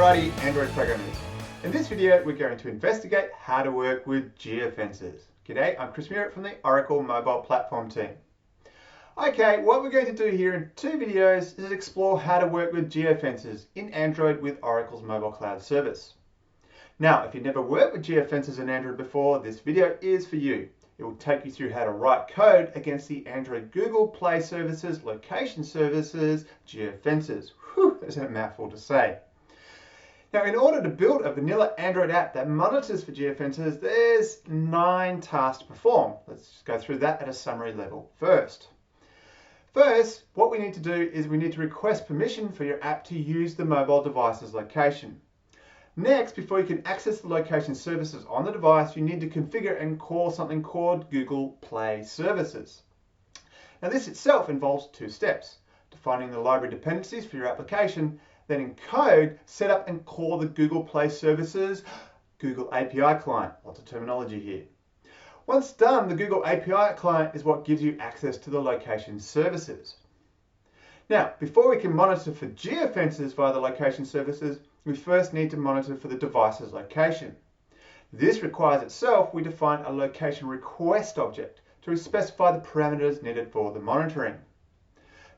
Alrighty, Android programmers. In this video, we're going to investigate how to work with geofences. G'day, I'm Chris Merritt from the Oracle mobile platform team. Okay, what we're going to do here in two videos is explore how to work with geofences in Android with Oracle's mobile cloud service. Now, if you've never worked with geofences in Android before, this video is for you. It will take you through how to write code against the Android Google Play services, location services, geofences. Whew, that's a mouthful to say. Now, in order to build a vanilla Android app that monitors for geofences, there's 9 tasks to perform. Let's just go through that at a summary level first. First, what we need to do is we need to request permission for your app to use the mobile device's location. Next, before you can access the location services on the device, you need to configure and call something called Google Play Services. Now, this itself involves 2 steps: defining the library dependencies for your application, then in code, set up and call the Google Play Services Google API client. Lots of terminology here. Once done, the Google API client is what gives you access to the location services. Now, before we can monitor for geofences via the location services, we first need to monitor for the device's location. This requires itself we define a location request object to specify the parameters needed for the monitoring.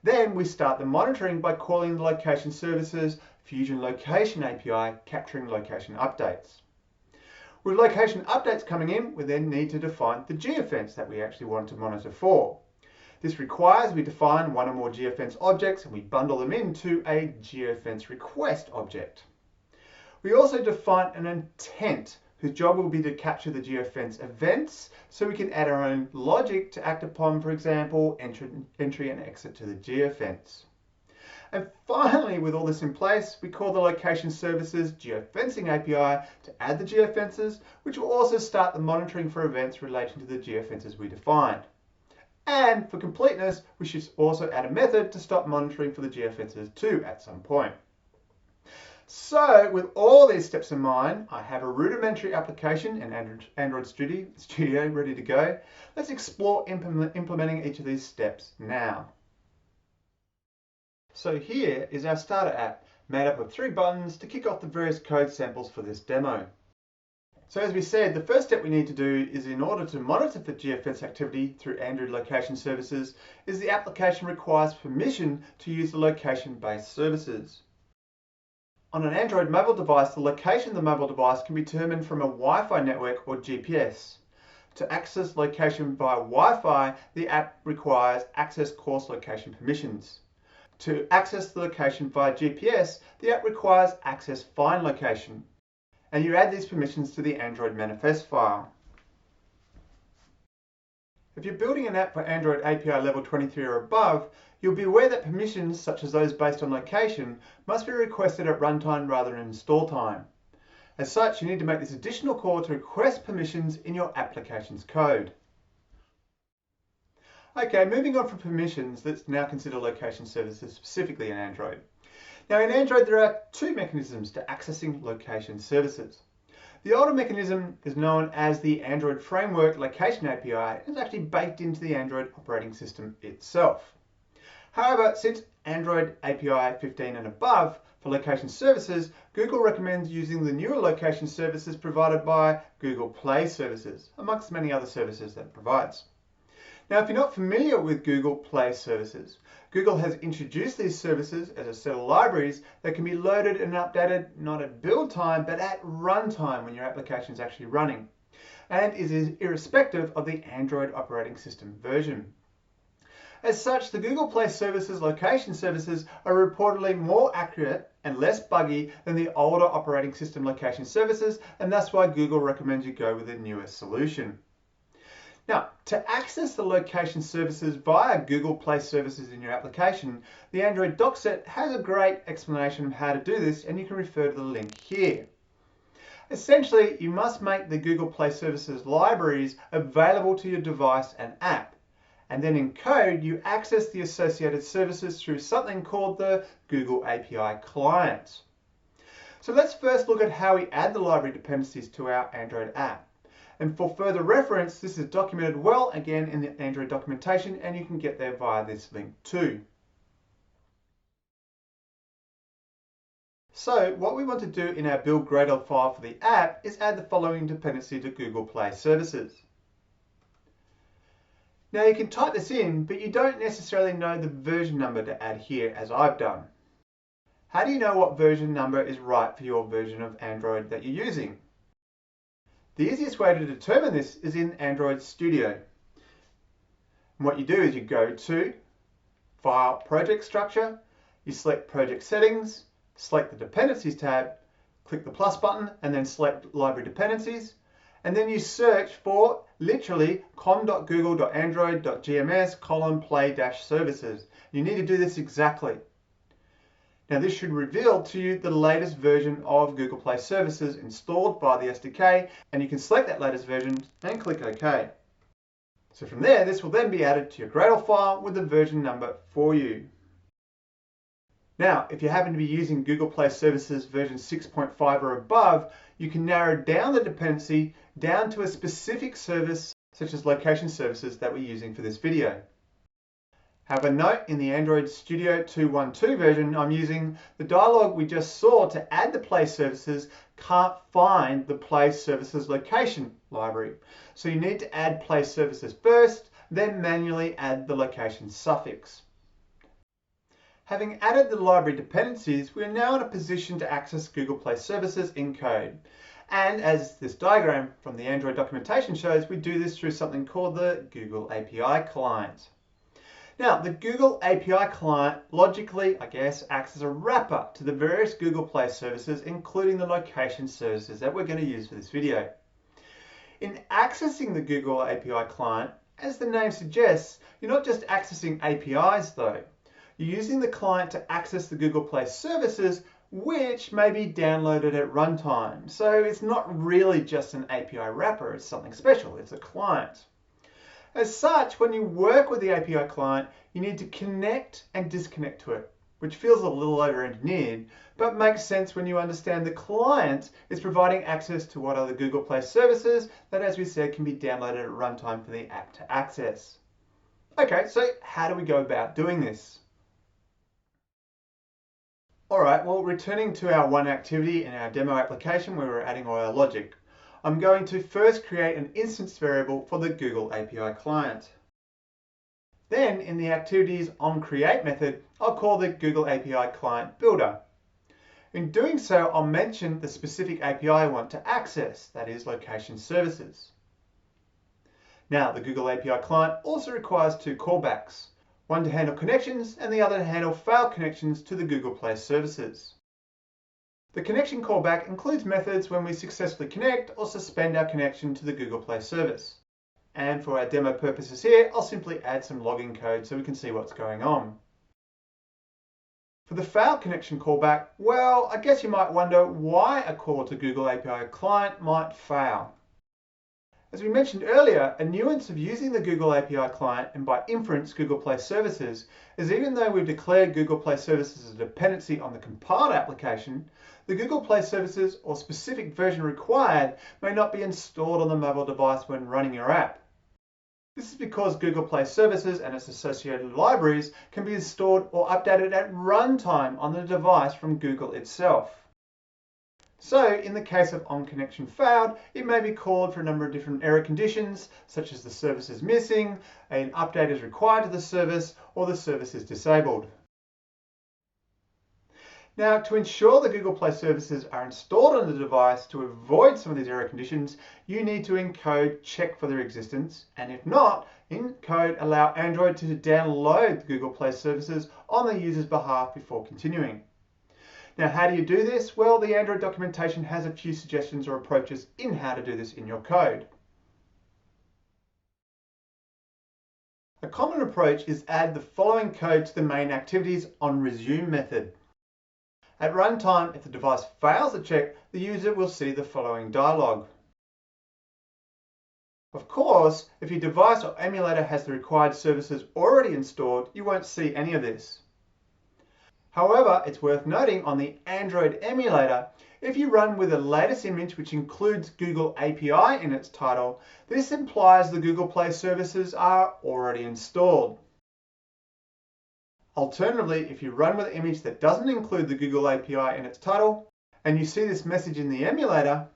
Then we start the monitoring by calling the location services Fusion Location API, capturing location updates. With location updates coming in, we then need to define the geofence that we actually want to monitor for. This requires we define one or more geofence objects and we bundle them into a geofence request object. We also define an intent whose job will be to capture the geofence events so we can add our own logic to act upon, for example, entry and exit to the geofence. And finally, with all this in place, we call the location services geofencing API to add the geofences, which will also start the monitoring for events relating to the geofences we defined. And for completeness, we should also add a method to stop monitoring for the geofences too at some point. So with all these steps in mind, I have a rudimentary application in Android Studio ready to go. Let's explore implementing each of these steps now. So here is our starter app, made up of 3 buttons to kick off the various code samples for this demo. So as we said, the first step we need to do is, in order to monitor for geofence activity through Android location services, is the application requires permission to use the location-based services. On an Android mobile device, the location of the mobile device can be determined from a Wi-Fi network or GPS. To access location via Wi-Fi, the app requires access course location permissions. To access the location via GPS, the app requires access find location. And you add these permissions to the Android manifest file. If you're building an app for Android API level 23 or above, you'll be aware that permissions, such as those based on location, must be requested at runtime rather than install time. As such, you need to make this additional call to request permissions in your application's code. Okay, moving on from permissions, let's now consider location services specifically in Android. Now in Android, there are 2 mechanisms to accessing location services. The older mechanism is known as the Android Framework Location API and is actually baked into the Android operating system itself. However, since Android API 15 and above for location services, Google recommends using the newer location services provided by Google Play Services, amongst many other services that it provides. Now, if you're not familiar with Google Play Services, Google has introduced these services as a set of libraries that can be loaded and updated not at build time, but at runtime when your application is actually running, and is irrespective of the Android operating system version. As such, the Google Play Services location services are reportedly more accurate and less buggy than the older operating system location services, and that's why Google recommends you go with the newest solution. Now, to access the location services via Google Play Services in your application, the Android doc set has a great explanation of how to do this, and you can refer to the link here. Essentially, you must make the Google Play Services libraries available to your device and app. And then in code, you access the associated services through something called the Google API client. So let's first look at how we add the library dependencies to our Android app. And for further reference, this is documented well again in the Android documentation, and you can get there via this link too. So what we want to do in our build Gradle file for the app is add the following dependency to Google Play Services. Now you can type this in, but you don't necessarily know the version number to add here as I've done. How do you know what version number is right for your version of Android that you're using? The easiest way to determine this is in Android Studio. And what you do is you go to File, Project Structure, you select Project Settings, select the Dependencies tab, click the plus button and then select Library Dependencies, and then you search for literally com.google.android.gms:play-services. You need to do this exactly. Now this should reveal to you the latest version of Google Play Services installed by the SDK, and you can select that latest version and click OK. So from there, this will then be added to your Gradle file with the version number for you. Now, if you happen to be using Google Play Services version 6.5 or above, you can narrow down the dependency down to a specific service, such as location services that we're using for this video. However, note in the Android Studio 2.1.2 version I'm using, the dialog we just saw to add the Play Services can't find the Play Services location library. So you need to add Play Services first, then manually add the location suffix. Having added the library dependencies, we are now in a position to access Google Play Services in code. And as this diagram from the Android documentation shows, we do this through something called the Google API client. Now, the Google API client logically, acts as a wrapper to the various Google Play services, including the location services that we're going to use for this video. In accessing the Google API client, as the name suggests, you're not just accessing APIs though. You're using the client to access the Google Play services, which may be downloaded at runtime. So it's not really just an API wrapper, it's something special, it's a client. As such, when you work with the API client, you need to connect and disconnect to it, which feels a little over-engineered, but makes sense when you understand the client is providing access to what are the Google Play services that, as we said, can be downloaded at runtime for the app to access. Okay, so how do we go about doing this? All right, well, returning to our one activity in our demo application where we're adding all our logic, I'm going to first create an instance variable for the Google API client. Then in the activities onCreate method, I'll call the Google API client builder. In doing so, I'll mention the specific API I want to access, that is location services. Now, the Google API client also requires two callbacks, one to handle connections and the other to handle failed connections to the Google Play services. The connection callback includes methods when we successfully connect or suspend our connection to the Google Play service. And for our demo purposes here, I'll simply add some logging code so we can see what's going on. For the failed connection callback, well, I guess you might wonder why a call to Google API client might fail. As we mentioned earlier, a nuance of using the Google API client and by inference Google Play services is even though we've declared Google Play services as a dependency on the compiled application, the Google Play services or specific version required may not be installed on the mobile device when running your app. This is because Google Play services and its associated libraries can be installed or updated at runtime on the device from Google itself. So in the case of onConnection failed, it may be called for a number of different error conditions, such as the service is missing, an update is required to the service, or the service is disabled. Now, to ensure the Google Play services are installed on the device to avoid some of these error conditions, you need to in code check for their existence, and if not, in code allow Android to download the Google Play services on the user's behalf before continuing. Now, how do you do this? Well, the Android documentation has a few suggestions or approaches in how to do this in your code. A common approach is add the following code to the main activities onResume method. At runtime, if the device fails the check, the user will see the following dialog. Of course, if your device or emulator has the required services already installed, you won't see any of this. However, it's worth noting on the Android emulator, if you run with the latest image which includes Google API in its title, this implies the Google Play services are already installed. Alternatively, if you run with an image that doesn't include the Google API in its title, and you see this message in the emulator,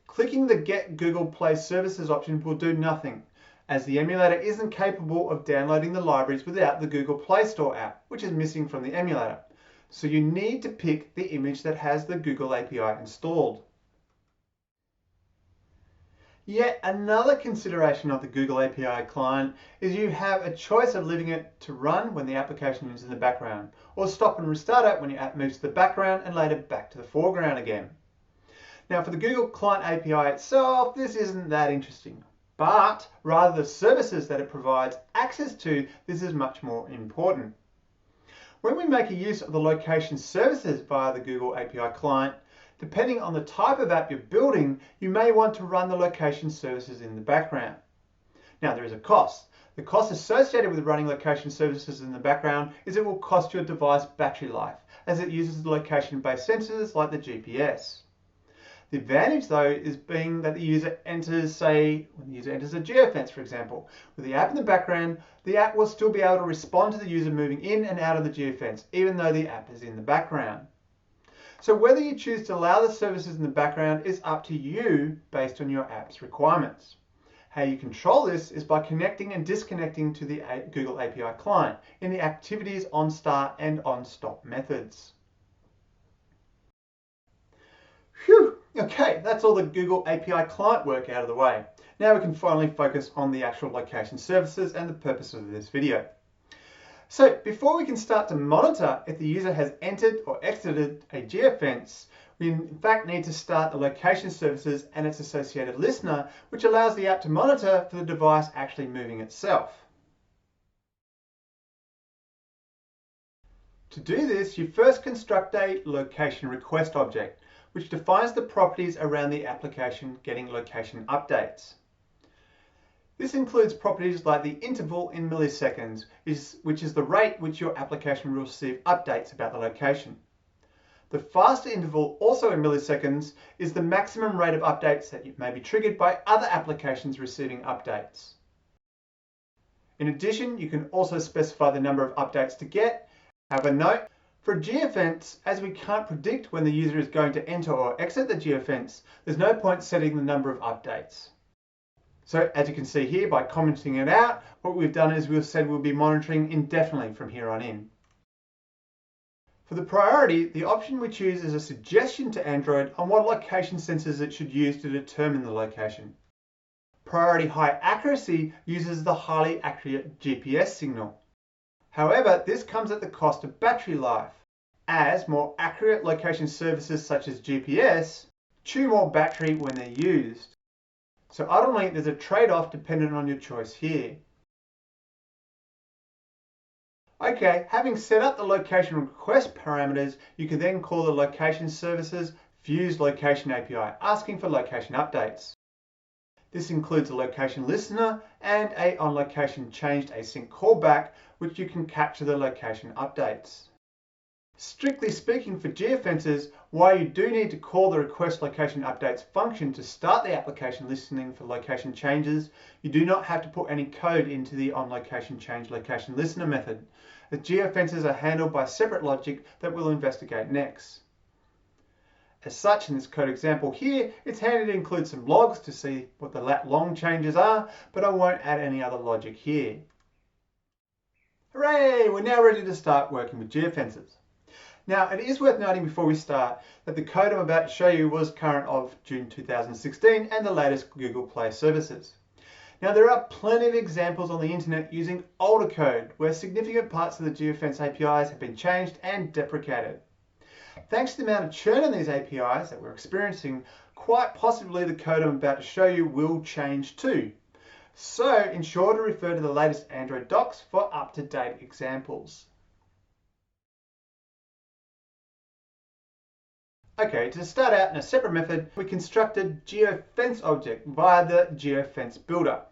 clicking the Get Google Play Services option will do nothing, as the emulator isn't capable of downloading the libraries without the Google Play Store app, which is missing from the emulator. So you need to pick the image that has the Google API installed. Yet another consideration of the Google API client is you have a choice of leaving it to run when the application is in the background, or stop and restart it when your app moves to the background and later back to the foreground again. Now for the Google Client API itself, this isn't that interesting, but rather the services that it provides access to, this is much more important. When we make a use of the location services via the Google API client, depending on the type of app you're building, you may want to run the location services in the background. Now there is a cost. The cost associated with running location services in the background is it will cost your device battery life, as it uses the location-based sensors like the GPS. The advantage though is being that the user enters, say, when the user enters a geofence, for example, with the app in the background, the app will still be able to respond to the user moving in and out of the geofence, even though the app is in the background. So whether you choose to allow the services in the background is up to you based on your app's requirements. How you control this is by connecting and disconnecting to the Google API client in the activities on start and on stop methods. Phew! Okay, that's all the Google API client work out of the way. Now we can finally focus on the actual location services and the purpose of this video. So before we can start to monitor if the user has entered or exited a geofence, we in fact need to start the location services and its associated listener, which allows the app to monitor for the device actually moving itself. To do this, you first construct a location request object, which defines the properties around the application getting location updates. This includes properties like the interval in milliseconds, which is the rate which your application will receive updates about the location. The faster interval, also in milliseconds, is the maximum rate of updates that may be triggered by other applications receiving updates. In addition, you can also specify the number of updates to get. Have a note, for a geofence, as we can't predict when the user is going to enter or exit the geofence, there's no point setting the number of updates. So as you can see here, by commenting it out, what we've done is we've said we'll be monitoring indefinitely from here on in. For the priority, the option we choose is a suggestion to Android on what location sensors it should use to determine the location. Priority high accuracy uses the highly accurate GPS signal. However, this comes at the cost of battery life, as more accurate location services such as GPS chew more battery when they're used. So ultimately, there's a trade-off dependent on your choice here. Okay, having set up the location request parameters, you can then call the location services Fuse Location API, asking for location updates. This includes a location listener and a onLocation changed async callback, which you can capture the location updates. Strictly speaking, for geofences, while you do need to call the request location updates function to start the application listening for location changes, you do not have to put any code into the onLocation change location listener method. The geofences are handled by separate logic that we'll investigate next. As such, in this code example here, it's handy to include some logs to see what the lat long changes are, but I won't add any other logic here. Hooray! We're now ready to start working with geofences. Now, it is worth noting before we start that the code I'm about to show you was current of June 2016 and the latest Google Play services. Now, there are plenty of examples on the internet using older code where significant parts of the Geofence APIs have been changed and deprecated. Thanks to the amount of churn in these APIs that we're experiencing, quite possibly the code I'm about to show you will change too. So ensure to refer to the latest Android docs for up-to-date examples. Okay, to start out in a separate method, we constructed Geofence object via the Geofence builder.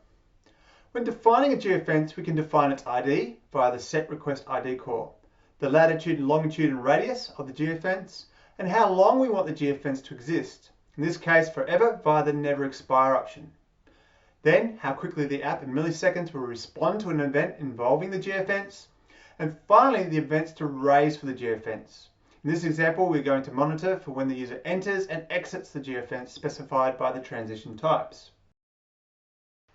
When defining a geofence, we can define its ID via the setRequestID call, the latitude, longitude and radius of the geofence, and how long we want the geofence to exist, in this case forever via the never expire option. Then how quickly the app in milliseconds will respond to an event involving the geofence, and finally the events to raise for the geofence. In this example, we're going to monitor for when the user enters and exits the geofence specified by the transition types.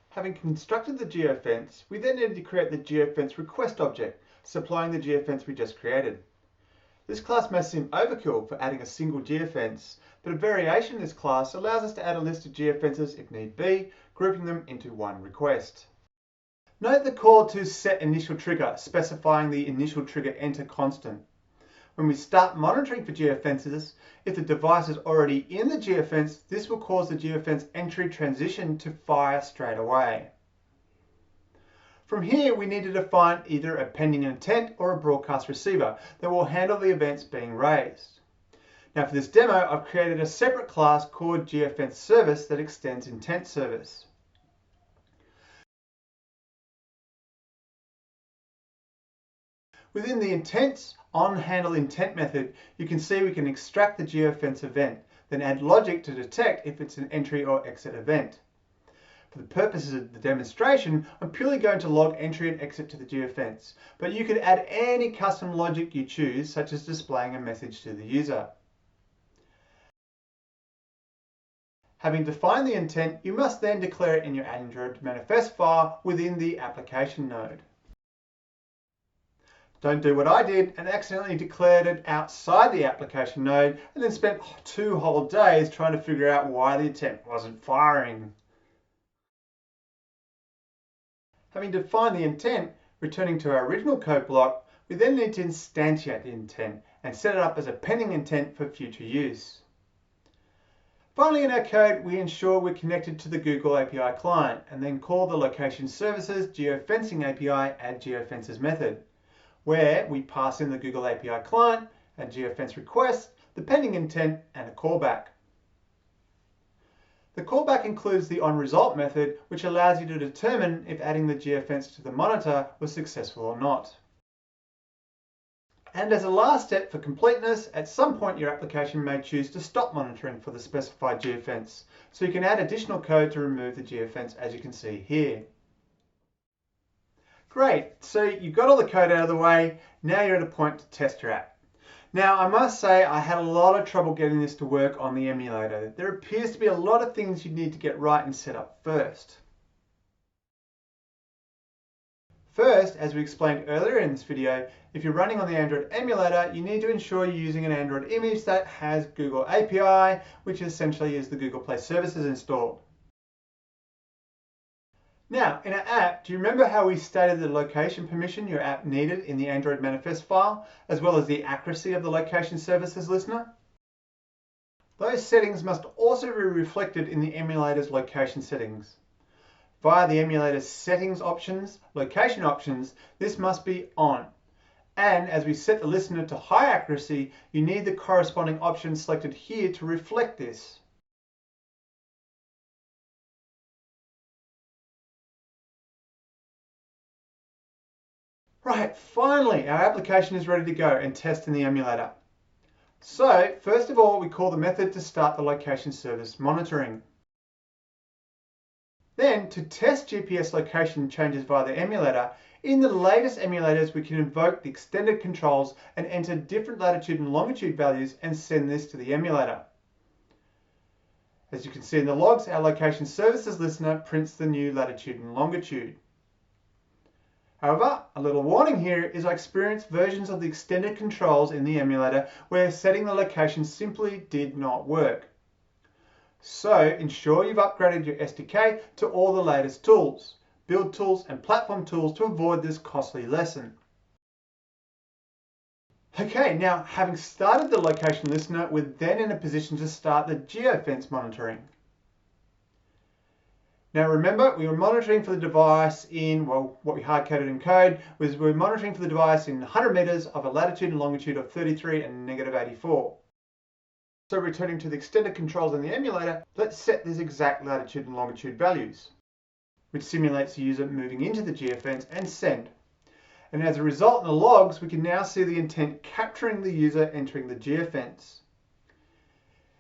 Having constructed the geofence, we then need to create the geofence request object, supplying the geofence we just created. This class may seem overkill for adding a single geofence, but a variation in this class allows us to add a list of geofences if need be, grouping them into one request. Note the call to set initial trigger, specifying the initial trigger enter constant. When we start monitoring for geofences, if the device is already in the geofence, this will cause the geofence entry transition to fire straight away. From here, we need to define either a pending intent or a broadcast receiver that will handle the events being raised. Now for this demo, I've created a separate class called Geofence Service that extends intent service. Within the intents onHandle intent method, you can see we can extract the geofence event, then add logic to detect if it's an entry or exit event. For the purposes of the demonstration, I'm purely going to log entry and exit to the geofence, but you could add any custom logic you choose, such as displaying a message to the user. Having defined the intent, you must then declare it in your Android manifest file within the application node. Don't do what I did and accidentally declared it outside the application node and then spent 2 whole days trying to figure out why the intent wasn't firing. Having defined the intent, returning to our original code block, we then need to instantiate the intent and set it up as a pending intent for future use. Finally, in our code, we ensure we're connected to the Google API client and then call the Location Services Geofencing API add Geofences method, where we pass in the Google API client, a geofence request, the pending intent, and a callback. The callback includes the onResult method, which allows you to determine if adding the geofence to the monitor was successful or not. And as a last step for completeness, at some point your application may choose to stop monitoring for the specified geofence, so you can add additional code to remove the geofence, as you can see here. Great, so you've got all the code out of the way, now you're at a point to test your app. Now I must say I had a lot of trouble getting this to work on the emulator. There appears to be a lot of things you need to get right and set up first. First, as we explained earlier in this video, if you're running on the Android emulator, you need to ensure you're using an Android image that has Google API, which essentially is the Google Play Services installed. Now, in our app, do you remember how we stated the location permission your app needed in the Android manifest file, as well as the accuracy of the location services listener? Those settings must also be reflected in the emulator's location settings. Via the emulator's settings options, location options, this must be on. And as we set the listener to high accuracy, you need the corresponding option selected here to reflect this. Right, finally, our application is ready to go and test in the emulator. So, first of all, we call the method to start the location service monitoring. Then, to test GPS location changes via the emulator, in the latest emulators, we can invoke the extended controls and enter different latitude and longitude values and send this to the emulator. As you can see in the logs, our location services listener prints the new latitude and longitude. However, a little warning here is I experienced versions of the extended controls in the emulator where setting the location simply did not work. So ensure you've upgraded your SDK to all the latest tools, build tools and platform tools to avoid this costly lesson. Okay, now having started the location listener, we're then in a position to start the geofence monitoring. Now remember, we were monitoring for the device in, well, what we hard-coded in code was we're monitoring for the device in 100 meters of a latitude and longitude of 33 and -84. So returning to the extended controls in the emulator, let's set these exact latitude and longitude values, which simulates the user moving into the geofence and send. And as a result in the logs, we can now see the intent capturing the user entering the geofence.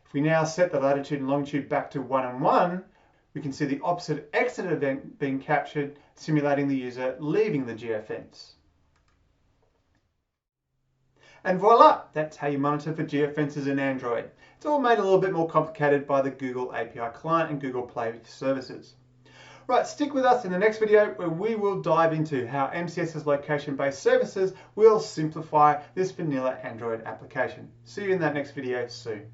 If we now set the latitude and longitude back to 1 and 1, we can see the opposite exit event being captured, simulating the user leaving the geofence. And voila, that's how you monitor for geofences in Android. It's all made a little bit more complicated by the Google API client and Google Play services. Right, stick with us in the next video where we will dive into how MCS's location-based services will simplify this vanilla Android application. See you in that next video soon.